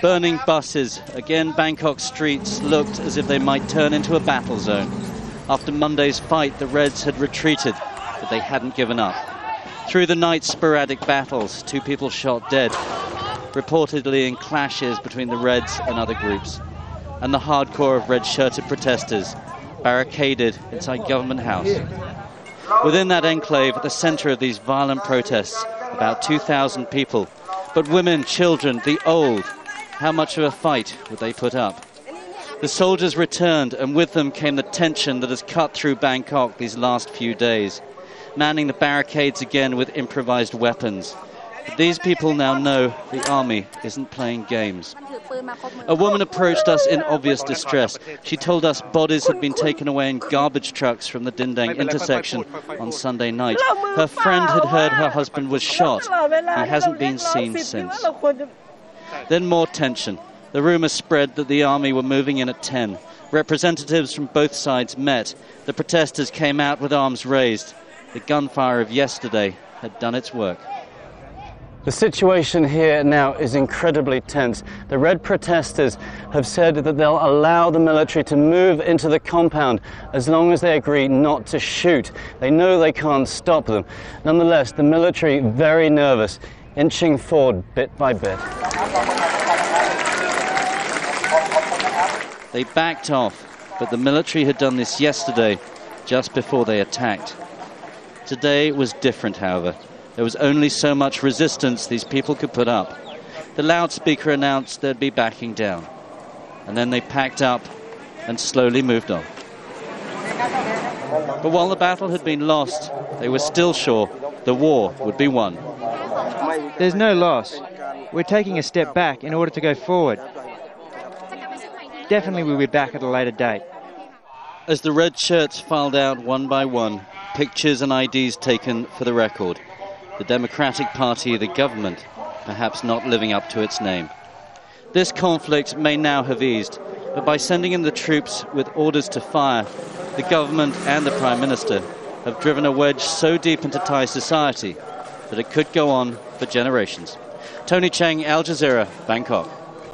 Burning buses. Again, Bangkok streets looked as if they might turn into a battle zone. After Monday's fight, the Reds had retreated, but they hadn't given up. Through the night, sporadic battles, 2 people shot dead, reportedly in clashes between the Reds and other groups. And the hardcore of red-shirted protesters barricaded inside Government House. Within that enclave, at the center of these violent protests, about 2,000 people. But women, children, the old, how much of a fight would they put up? The soldiers returned, and with them came the tension that has cut through Bangkok these last few days, manning the barricades again with improvised weapons. But these people now know the army isn't playing games. A woman approached us in obvious distress. She told us bodies had been taken away in garbage trucks from the Dindang intersection on Sunday night. Her friend had heard her husband was shot. He hasn't been seen since. Then more tension. The rumor spread that the army were moving in at 10. Representatives from both sides met. The protesters came out with arms raised. The gunfire of yesterday had done its work. The situation here now is incredibly tense. The Red protesters have said that they'll allow the military to move into the compound as long as they agree not to shoot. They know they can't stop them. Nonetheless, the military, very nervous, inching forward bit by bit. They backed off, but the military had done this yesterday, just before they attacked. Today was different, however. There was only so much resistance these people could put up. The loudspeaker announced they'd be backing down. And then they packed up and slowly moved on. But while the battle had been lost, they were still sure the war would be won. There's no loss. We're taking a step back in order to go forward. Definitely we'll be back at a later date. As the red shirts filed out one by one, pictures and IDs taken for the record. The Democratic Party, the government, perhaps not living up to its name. This conflict may now have eased, but by sending in the troops with orders to fire, the government and the Prime Minister have driven a wedge so deep into Thai society that it could go on for generations. Tony Cheng, Al Jazeera, Bangkok.